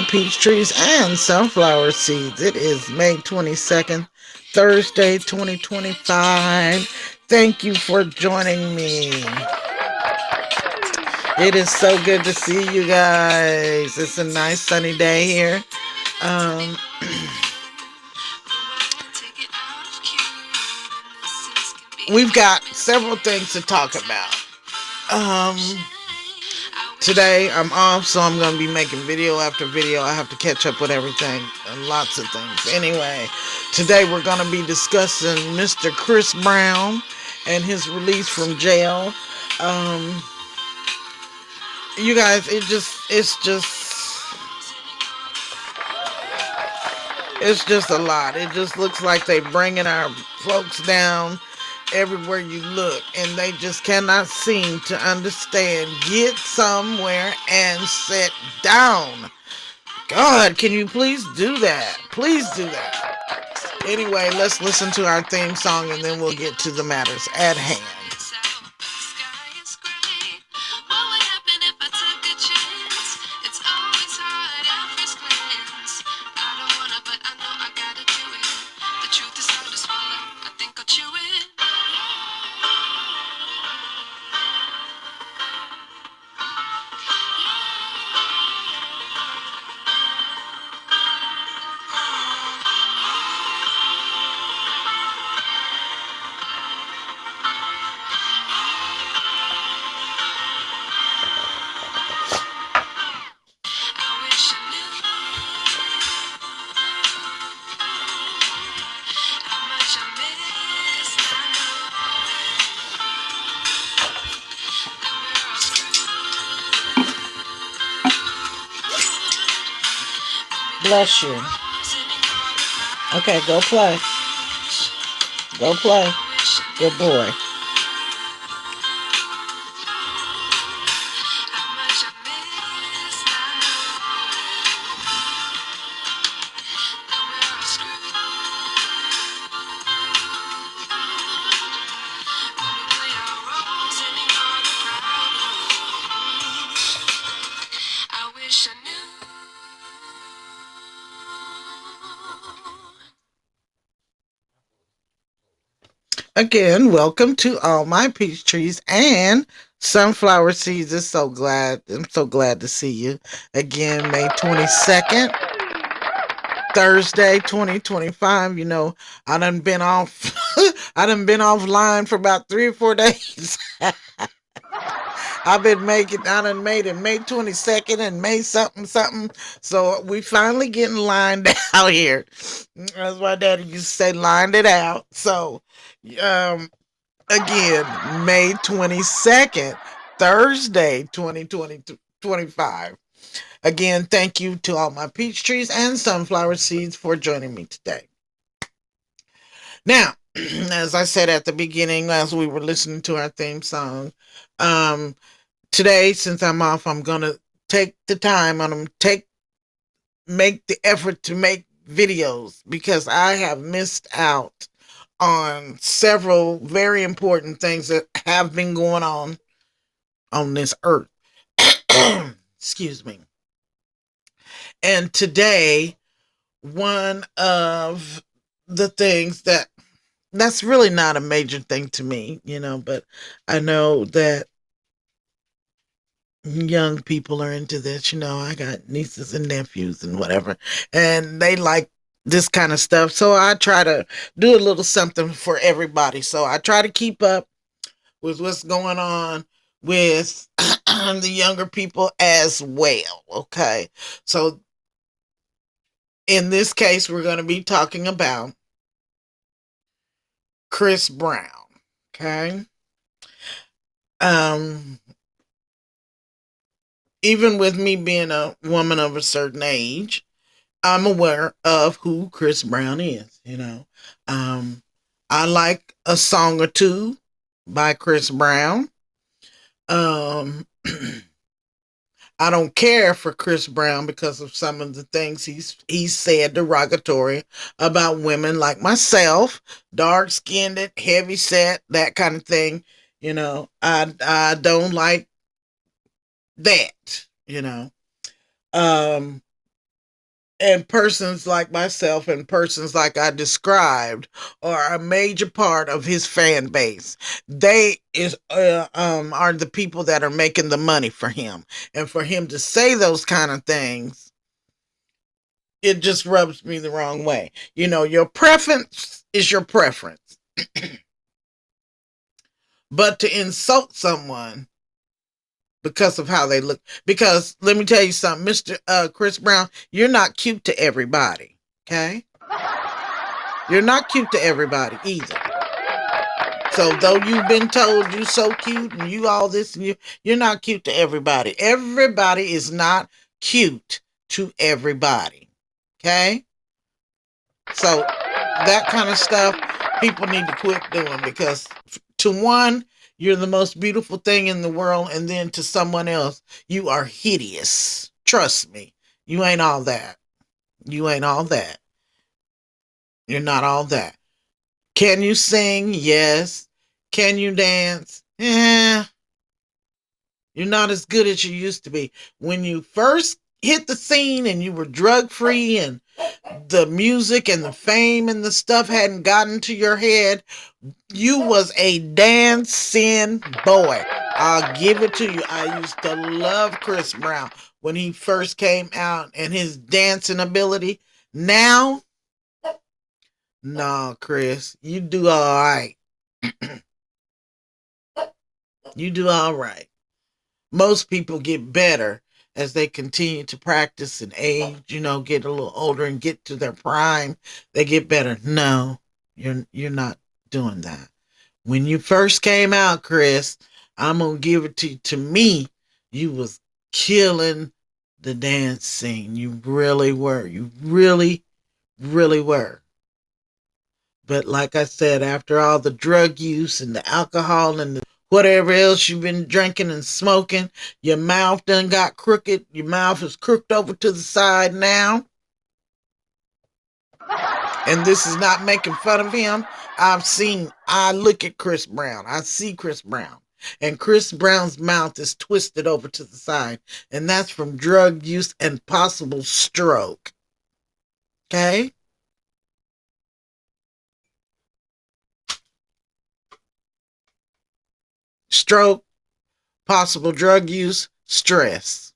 Peach trees and sunflower seeds. It is May 22nd, Thursday, 2025. Thank you for joining me. It is so good to see you guys. It's a nice sunny day here. Um, we've got several things to talk about. Um, Today I'm off, so I'm going to be making video after video. I have to catch up with everything and lots of things. Anyway, today we're going to be discussing Mr. Chris Brown and his release from jail. Um, you guys, it's just a lot. It just looks like they bringing our folks down everywhere you look, and they just cannot seem to understand. Get somewhere and sit down. God, can you please do that? Please do that. Anyway, let's listen to our theme song and then we'll get to the matters at hand. Bless you. Okay, go play. Go play. Good boy. Again, welcome to all my peach trees and sunflower seeds. I'm so glad to see you again. May 22nd, Thursday, 2025. You know, I done been off. I done been offline for about 3 or 4 days. I done made it May 22nd and May something something. So we finally getting lined out here. That's why daddy used to say lined it out. So, um, again, May 22nd, Thursday, 2025. Again, thank you to all my peach trees and sunflower seeds for joining me today. Now, as I said at the beginning, as we were listening to our theme song, um, today, since I'm off, I'm gonna take the time. Make the effort to make videos because I have missed out on several very important things that have been going on this earth. Excuse me. And today, one of the things that's really not a major thing to me, but I know that young people are into this. I got nieces and nephews and whatever, and they like this kind of stuff. So I try to do a little something for everybody. So I try to keep up with what's going on with the younger people as well. Okay. So in this case, we're going to be talking about Chris Brown. Okay. Um, Even with me being a woman of a certain age, I'm aware of who Chris Brown is. Um, I like a song or two by Chris Brown. Um, I don't care for Chris Brown because of some of the things he's said derogatory about women like myself, dark skinned, heavy set, that kind of thing. I don't like that. Um, And persons like myself and persons like I described are a major part of his fan base. They are the people that are making the money for him. And for him to say those kind of things, it just rubs me the wrong way. You know, your preference is your preference. But to insult someone because of how they look, because let me tell you something, Mr. Chris Brown, you're not cute to everybody. Okay? You're not cute to everybody either. So though you've been told you so cute and you all this and you're not cute to everybody. Everybody is not cute to everybody. Okay? So that kind of stuff people need to quit doing, because to one, you're the most beautiful thing in the world, and then to someone else, you are hideous. Trust me, you ain't all that. You ain't all that. You're not all that. Can you sing? Yes. Can you dance? Yeah. You're not as good as you used to be. When you first hit the scene and you were drug free and the music and the fame and the stuff hadn't gotten to your head, you was a dancing boy. I'll give it to you. I used to love Chris Brown when he first came out and his dancing ability. Now, no, Chris, you do all right. You do all right. Most people get better as they continue to practice and age, get a little older and get to their prime. They get better. No, you're not doing that. When you first came out, Chris, I'm gonna give it to me. You was killing the dance scene. You really were. You really, really were. But like I said, after all the drug use and the alcohol and the whatever else you've been drinking and smoking, your mouth done got crooked. Your mouth is crooked over to the side now. And this is not making fun of him. I look at Chris Brown. I see Chris Brown. And Chris Brown's mouth is twisted over to the side. And that's from drug use and possible stroke. Okay? Stroke, possible drug use, stress.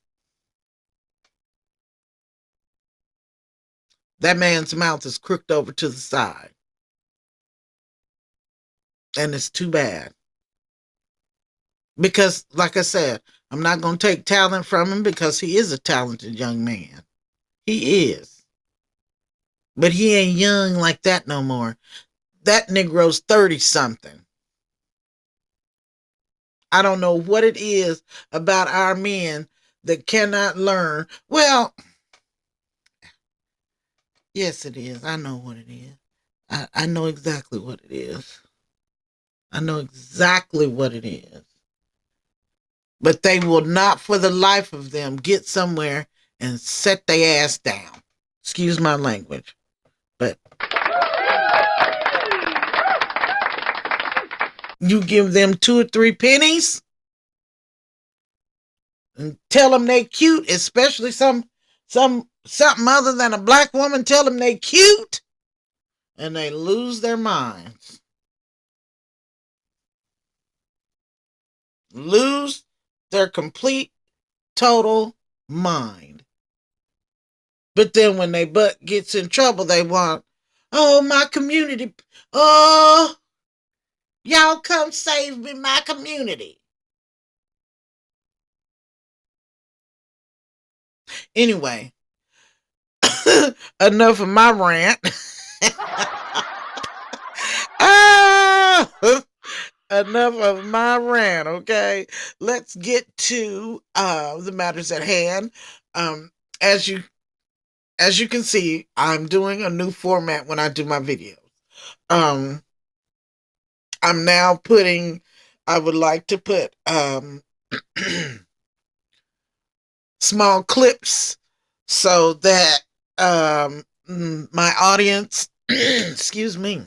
That man's mouth is crooked over to the side. And it's too bad. Because, like I said, I'm not going to take talent from him because he is a talented young man. He is. But he ain't young like that no more. That Negro's 30 something. I don't know what it is about our men that cannot learn. Well, yes, it is. I know what it is. I know exactly what it is. I know exactly what it is. But they will not for the life of them get somewhere and set their ass down. Excuse my language. But you give them 2 or 3 pennies and tell them they cute, especially something other than a black woman, tell them they cute, and they lose their minds. Lose their complete, total mind. But then when they butt gets in trouble, they want, oh, my community. Oh, y'all come save me, my community. Anyway, enough of my rant. Enough of my rant, okay? Let's get to the matters at hand. Um, as you can see, I'm doing a new format when I do my videos. I'm now putting. I would like to put small clips so that my audience, excuse me,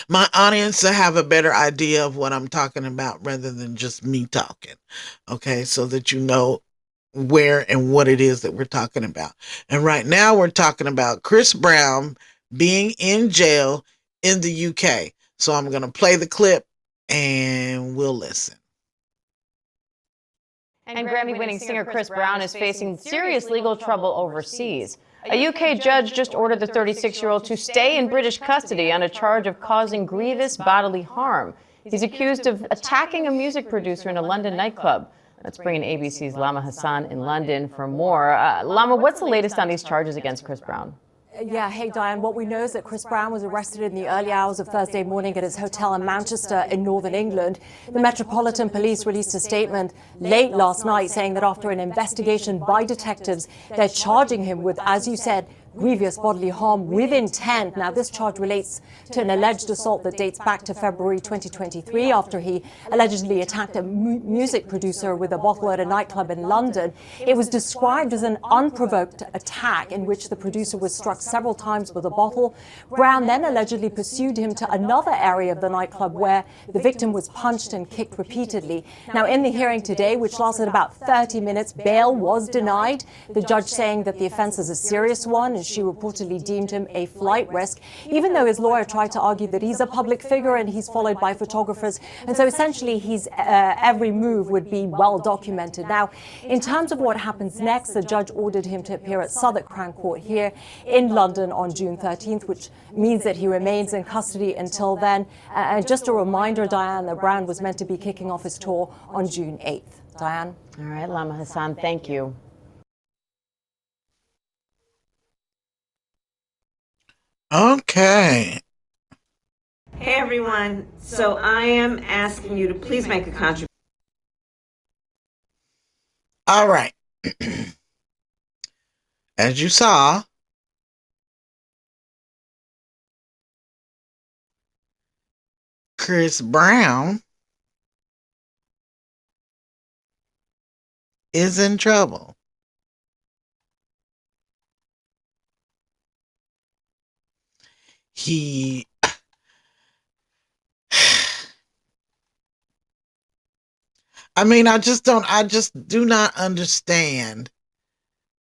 my audience will have a better idea of what I'm talking about rather than just me talking. Okay, so that you know where and what it is that we're talking about. And right now we're talking about Chris Brown being in jail in the UK. So I'm going to play the clip and we'll listen. And Grammy-winning singer Chris Brown is facing serious legal trouble overseas. A UK judge just ordered the 36-year-old to stay in British custody on a charge of causing grievous bodily harm. He's accused of attacking a music producer in a London nightclub. Let's bring in ABC's Lama Hassan in London for more. Lama, what's the latest on these charges against Chris Brown? Yeah, hey Diane, what we know is that Chris Brown was arrested in the early hours of Thursday morning at his hotel in Manchester in northern England. The Metropolitan Police released a statement late last night saying that after an investigation by detectives, they're charging him with, as you said, grievous bodily harm with intent. Now, this charge relates to an alleged assault that dates back to February 2023 after he allegedly attacked a music producer with a bottle at a nightclub in London. It was described as an unprovoked attack in which the producer was struck several times with a bottle. Brown then allegedly pursued him to another area of the nightclub where the victim was punched and kicked repeatedly. Now, in the hearing today, which lasted about 30 minutes, bail was denied, the judge saying that the offence is a serious one, and she reportedly deemed him a flight risk, even though his lawyer tried to argue that he's a public figure and he's followed by photographers. And so essentially his every move would be well documented. Now, in terms of what happens next, the judge ordered him to appear at Southwark Crown Court here in London on June 13th, which means that he remains in custody until then. And just a reminder, Diane, that Brown was meant to be kicking off his tour on June 8th. Diane? All right, Lama Hassan, thank you. Okay. Hey everyone, so I am asking you to please make a contribution. All right. As you saw, Chris Brown is in trouble. He I just do not understand.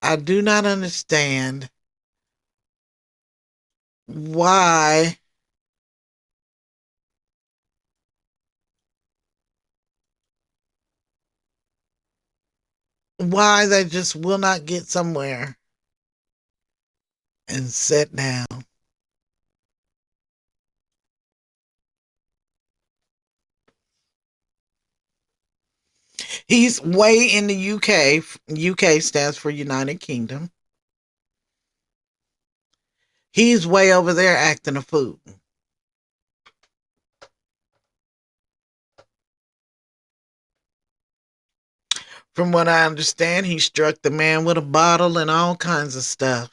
I do not understand why they just will not get somewhere and sit down. He's way in the UK. UK stands for United Kingdom. He's way over there acting a fool. From what I understand, he struck the man with a bottle and all kinds of stuff.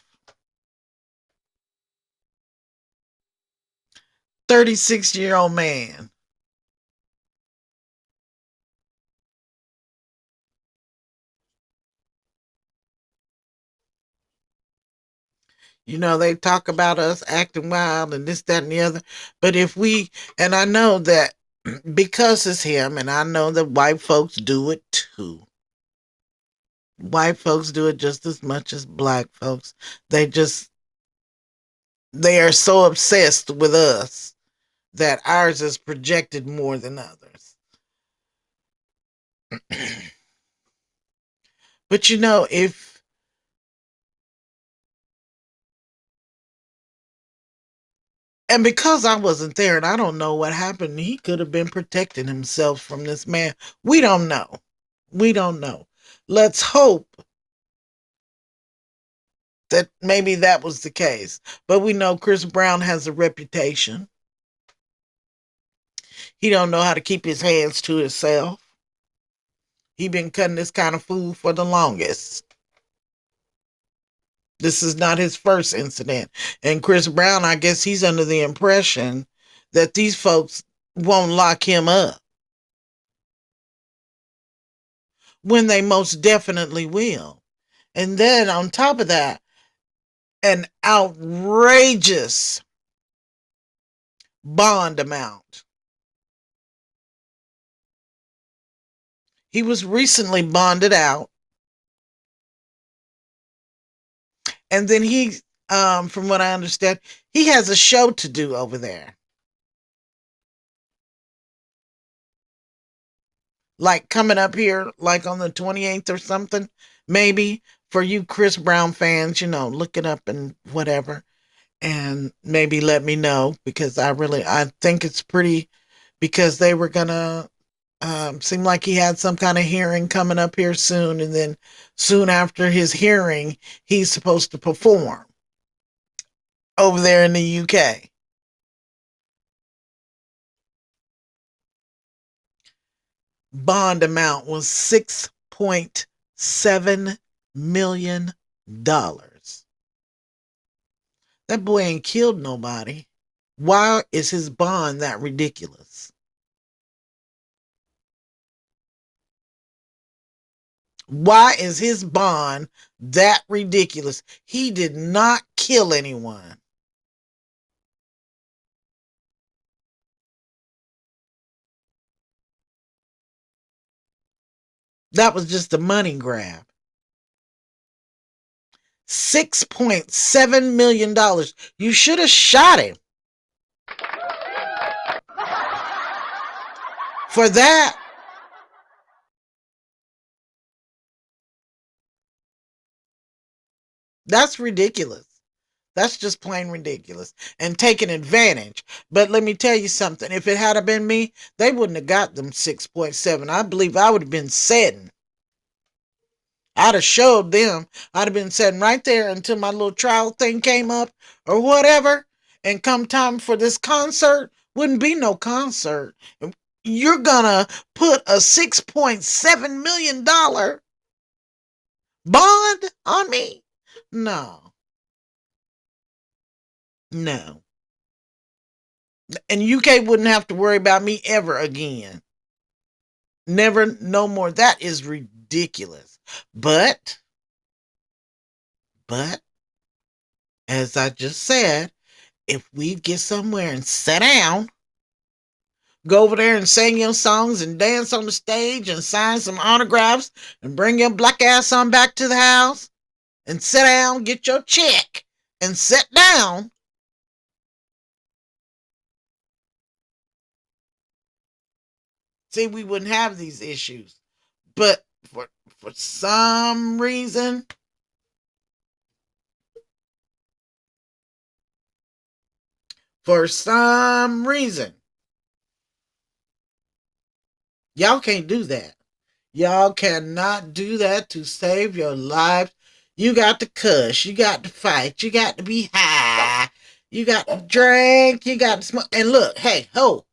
36-year-old man. You know, they talk about us acting wild and this, that, and the other. But and I know that because it's him, and I know that white folks do it too. White folks do it just as much as black folks. They are so obsessed with us that ours is projected more than others. But you know, and because I wasn't there and I don't know what happened, he could have been protecting himself from this man. We don't know. We don't know. Let's hope that maybe that was the case. But we know Chris Brown has a reputation. He don't know how to keep his hands to himself. He been cutting this kind of food for the longest. This is not his first incident. And Chris Brown, I guess he's under the impression that these folks won't lock him up, when they most definitely will. And then on top of that, an outrageous bond amount. He was recently bonded out And then he, from what I understand, he has a show to do over there. Like coming up here, like on the 28th or something, maybe. For you Chris Brown fans, look it up and whatever. And maybe let me know, because I think it's pretty, because they were gonna seem like he had some kind of hearing coming up here soon, and then soon after his hearing he's supposed to perform over there in the UK. Bond amount was $6.7 million. That boy ain't killed nobody. Why is his bond that ridiculous? Why is his bond that ridiculous? He did not kill anyone. That was just a money grab. $6.7 million. You should have shot him for that. That's ridiculous. That's just plain ridiculous and taking advantage. But let me tell you something. If it had been me, they wouldn't have got them 6.7. I believe I would have been sitting. I'd have showed them. I'd have been sitting right there until my little trial thing came up or whatever. And come time for this concert, wouldn't be no concert. You're gonna put a $6.7 million bond on me? No. No. And UK wouldn't have to worry about me ever again. Never, no more. That is ridiculous. But, as I just said, if we get somewhere and sit down, go over there and sing your songs and dance on the stage and sign some autographs and bring your black ass on back to the house and sit down, get your check and sit down, see, we wouldn't have these issues. But for some reason, y'all can't do that. Y'all cannot do that to save your lives. You got to cuss. You got to fight. You got to be high. You got to drink. You got to smoke. And look, hey, ho.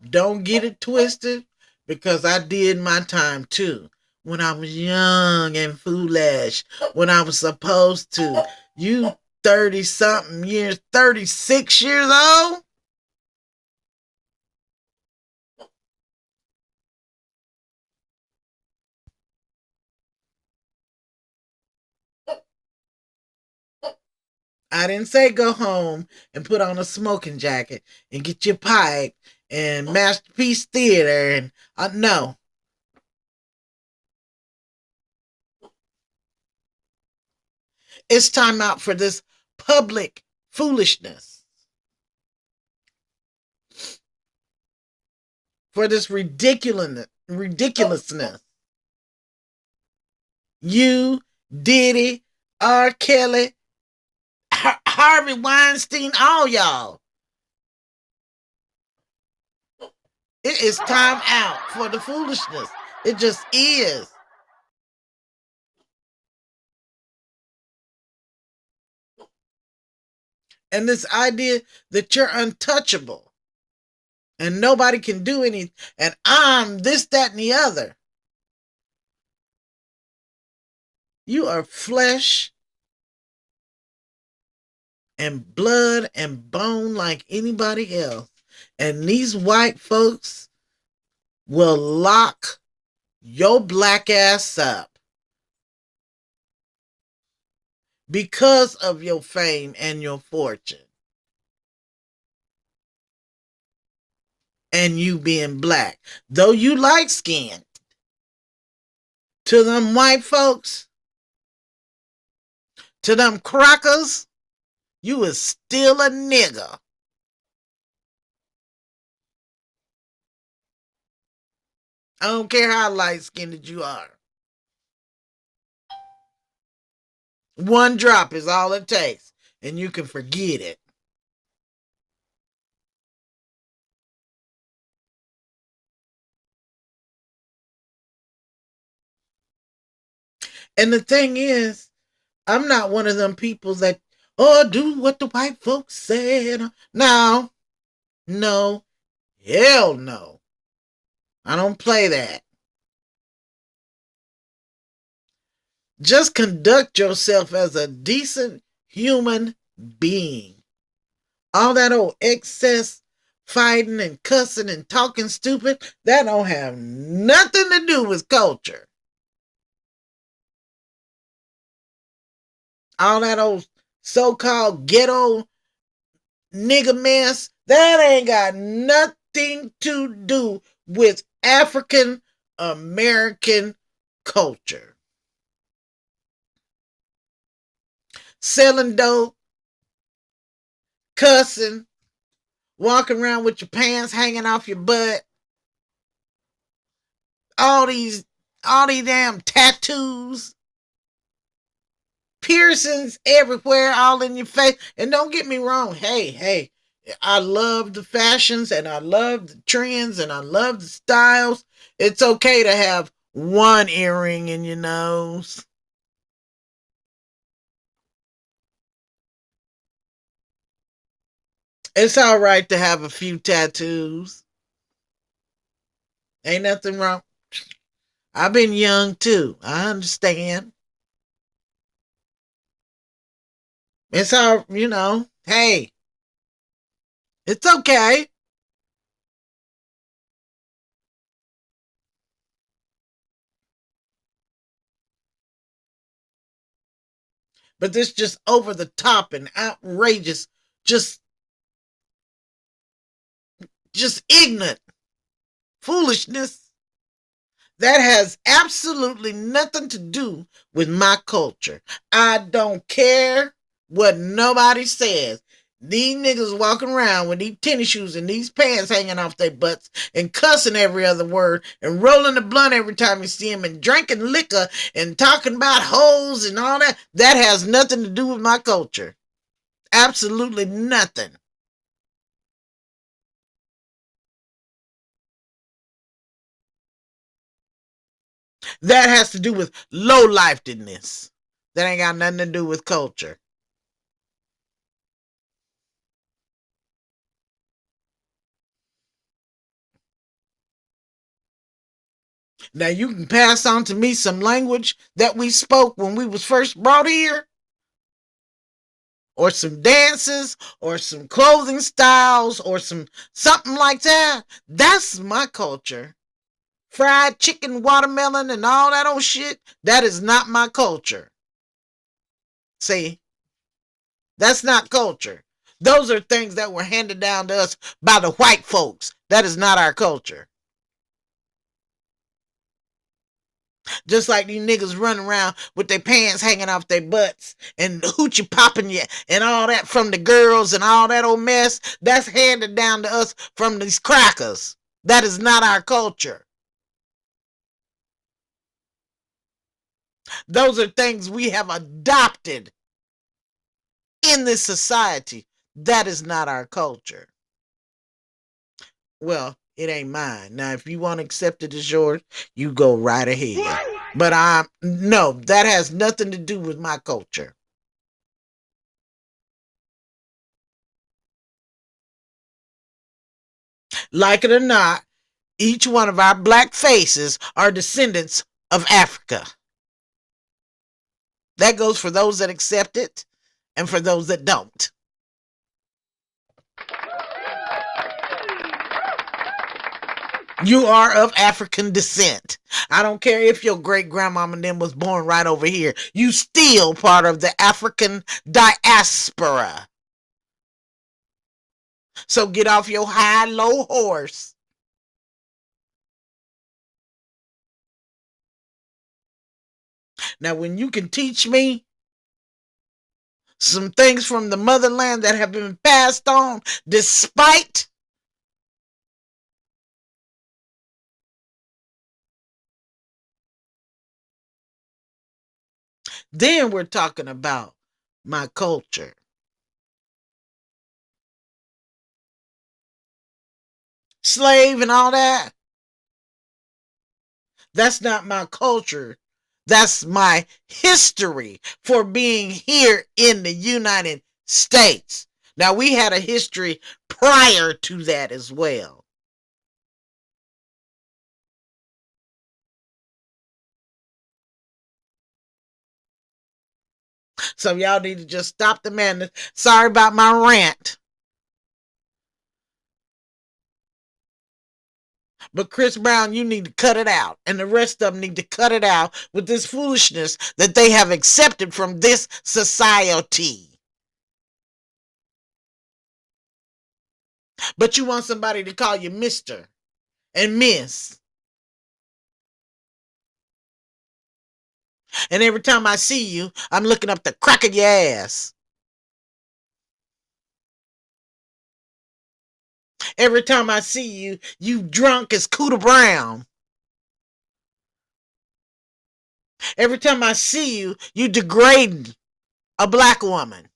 Don't get it twisted, because I did my time too. When I was young and foolish. When I was supposed to. You 30-something years, 36 years old? I didn't say go home and put on a smoking jacket and get your pipe and Masterpiece Theater and no. It's time out for this public foolishness. For this ridiculousness. You, Diddy, R. Kelly, Harvey Weinstein, all y'all. It is time out for the foolishness. It just is. And this idea that you're untouchable and nobody can do anything, and I'm this, that, and the other. You are flesh and blood and bone like anybody else. And these white folks will lock your black ass up because of your fame and your fortune. And you being black. Though you light skinned, to them white folks, to them crackers, you is still a nigger. I don't care how light-skinned you are. One drop is all it takes, and you can forget it. And the thing is, I'm not one of them people that, oh, do what the white folks said. No, hell no. I don't play that. Just conduct yourself as a decent human being. All that old excess fighting and cussing and talking stupid, that don't have nothing to do with culture. All that old so-called ghetto nigga mess, that ain't got nothing to do with African American culture. Selling dope, cussing, walking around with your pants hanging off your butt, all these damn tattoos, piercings everywhere, all in your face. And don't get me wrong, hey, I love the fashions and I love the trends and I love the styles. It's okay to have one earring in your nose. It's all right to have a few tattoos. Ain't nothing wrong. I've been young too. I understand. It's all, hey, it's okay. But this just over the top and outrageous, just ignorant foolishness that has absolutely nothing to do with my culture. I don't care what nobody says. These niggas walking around with these tennis shoes and these pants hanging off their butts and cussing every other word and rolling the blunt every time you see them and drinking liquor and talking about hoes and all that. That has nothing to do with my culture. Absolutely nothing. That has to do with low-lifedness. That ain't got nothing to do with culture. Now you can pass on to me some language that we spoke when we was first brought here, or some dances, or some clothing styles, or something like that. That's my culture. Fried chicken, watermelon, and all that old shit. That is not my culture. See, that's not culture. Those are things that were handed down to us by the white folks. That is not our culture. Just like these niggas running around with their pants hanging off their butts and hoochie popping you and all that from the girls and all that old mess. That's handed down to us from these crackers. That is not our culture. Those are things we have adopted in this society. That is not our culture. Well, it ain't mine. Now, if you want to accept it as yours, you go right ahead. But no, that has nothing to do with my culture. Like it or not, each one of our black faces are descendants of Africa. That goes for those that accept it and for those that don't. You are of African descent. I don't care if your great grandmama then was born right over here. You still part of the African diaspora. So get off your high, low horse. Now, when you can teach me some things from the motherland that have been passed on despite then we're talking about my culture. Slave and all that. That's not my culture. That's my history for being here in the United States. Now, we had a history prior to that as well. So y'all need to just stop the madness. Sorry about my rant. But Chris Brown, you need to cut it out. And the rest of them need to cut it out with this foolishness that they have accepted from this society. But you want somebody to call you Mr. and Miss. And every time I see you, I'm looking up the crack of your ass. Every time I see you, you drunk as Cooter Brown. Every time I see you, you degrading a black woman.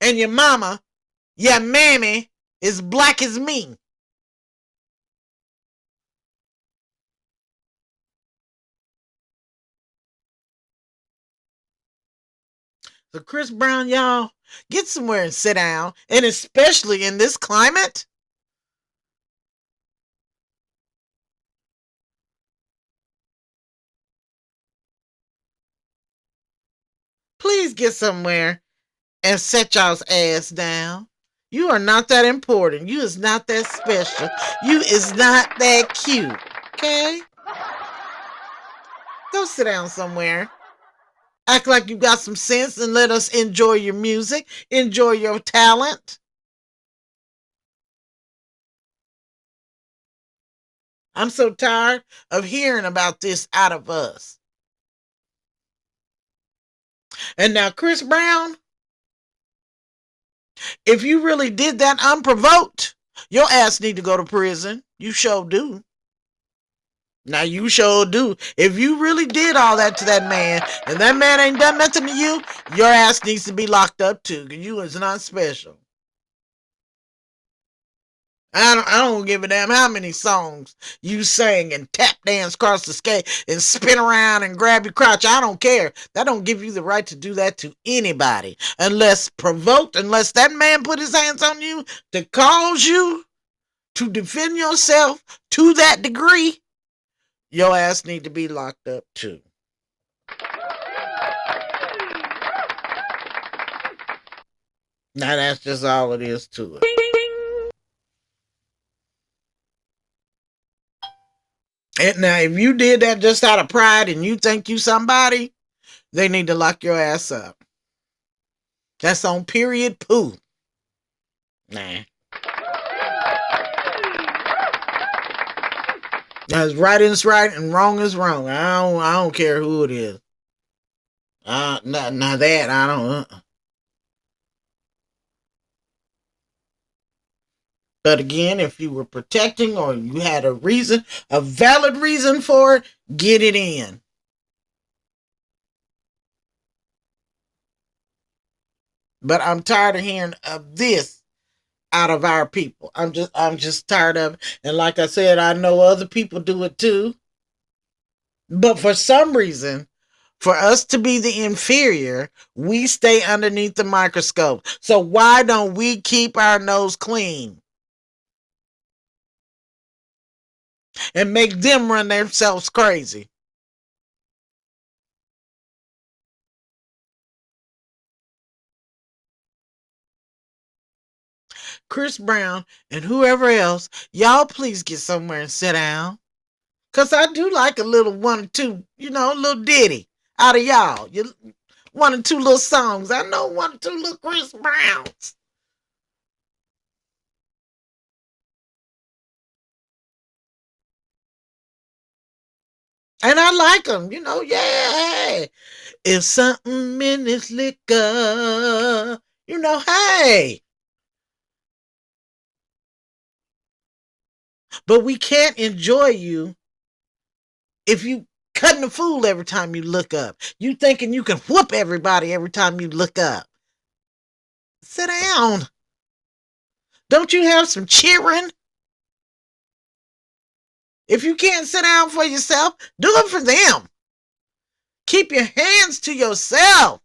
And your mama, your mammy, is black as me. So Chris Brown, y'all, get somewhere and sit down. And especially in this climate. Please get somewhere and set y'all's ass down. You are not that important. You is not that special. You is not that cute. Okay? Go sit down somewhere. Act like you got some sense and let us enjoy your music, enjoy your talent. I'm so tired of hearing about this out of us. And now, Chris Brown, if you really did that unprovoked, your ass need to go to prison. You sure do. Now you sure do. If you really did all that to that man, and that man ain't done nothing to you, your ass needs to be locked up too. Cause you is not special. I don't give a damn how many songs you sang and tap dance across the stage and spin around and grab your crotch. I don't care. That don't give you the right to do that to anybody unless provoked, unless that man put his hands on you to cause you to defend yourself to that degree. Your ass need to be locked up too. Now that's just all it is to it. And now if you did that just out of pride and you think you somebody, they need to lock your ass up. That's on period poo. Nah. That's right is right and wrong is wrong. I don't care who it is. Now that I don't. But again, if you were protecting or you had a reason, a valid reason for it, get it in. But I'm tired of hearing of this out of our people. I'm just tired of it. And like I said, I know other people do it too. But for some reason, for us to be the inferior, we stay underneath the microscope. So why don't we keep our nose clean? And make them run themselves crazy. Chris Brown and whoever else, y'all please get somewhere and sit down. Because I do like a little one or two, a little ditty out of y'all. One or two little songs. I know one or two little Chris Browns. And I like them, yeah. It's something in this liquor. Hey. But we can't enjoy you if you cutting a fool every time you look up. You thinking you can whoop everybody every time you look up. Sit down. Don't you have some cheering? If you can't sit down for yourself, do it for them. Keep your hands to yourself.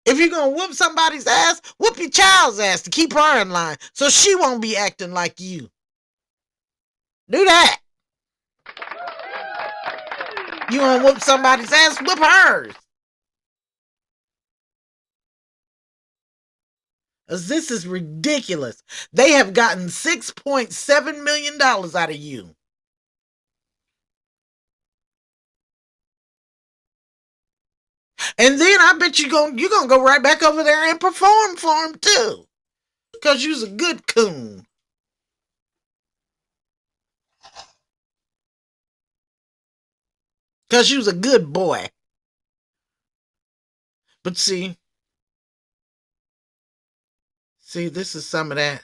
If you're going to whoop somebody's ass, whoop your child's ass to keep her in line so she won't be acting like you. Do that. You want to whoop somebody's ass, whoop hers. This is ridiculous. They have gotten $6.7 million out of you. And then I bet you're going to go right back over there and perform for them too. Because you's a good coon. Because you's a good boy. But see, this is some of that.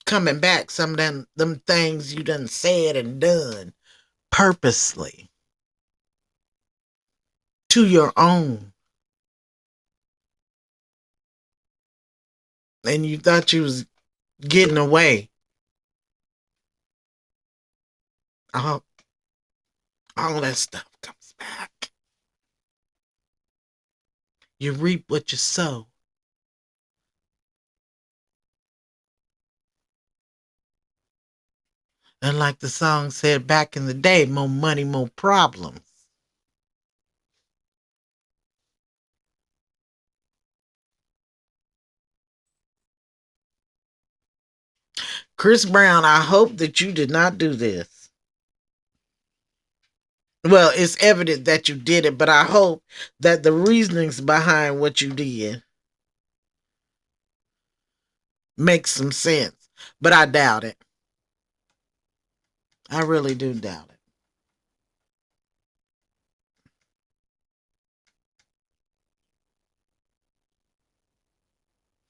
Coming back, some of them things you done said and done purposely to your own. And you thought you was getting away. All that stuff comes back. You reap what you sow. And like the song said back in the day, more money, more problems. Chris Brown, I hope that you did not do this. Well, it's evident that you did it, but I hope that the reasonings behind what you did make some sense. But I doubt it. I really do doubt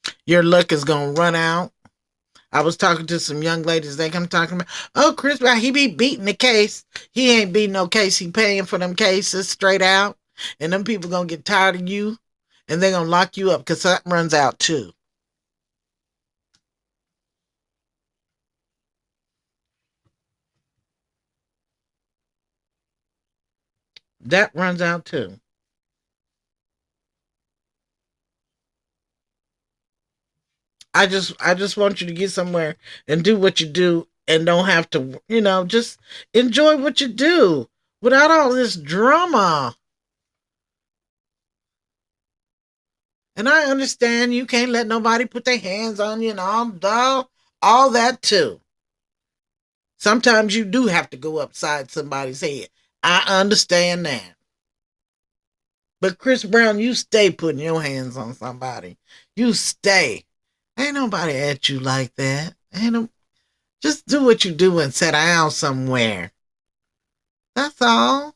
it. Your luck is going to run out. I was talking to some young ladies. They come talking about, oh, Chris Brown, he be beating the case. He ain't beating no case. He paying for them cases straight out. And them people going to get tired of you. And they're going to lock you up because that runs out too. That runs out too. I just want you to get somewhere and do what you do and don't have to, just enjoy what you do without all this drama. And I understand you can't let nobody put their hands on you and all that too. Sometimes you do have to go upside somebody's head. I understand that. But Chris Brown, you stay putting your hands on somebody. You stay. Ain't nobody at you like that. Just do what you do and sit down somewhere. That's all.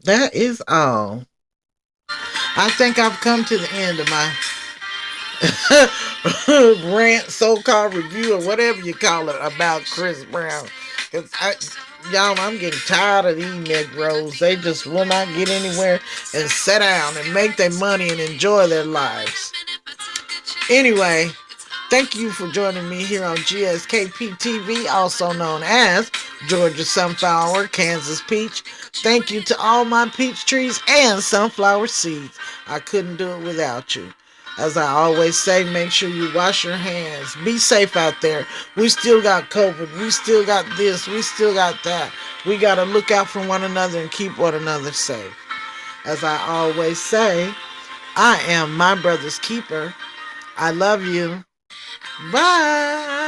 That is all. I think I've come to the end of my rant, so-called review, or whatever you call it, about Chris Brown. Y'all, I'm getting tired of these Negroes. They just will not get anywhere and sit down and make their money and enjoy their lives. Anyway, thank you for joining me here on GSKP TV, also known as Georgia Sunflower, Kansas Peach. Thank you to all my peach trees and sunflower seeds. I couldn't do it without you. As I always say, make sure you wash your hands. Be safe out there. We still got COVID. We still got this. We still got that. We got to look out for one another and keep one another safe. As I always say, I am my brother's keeper. I love you. Bye.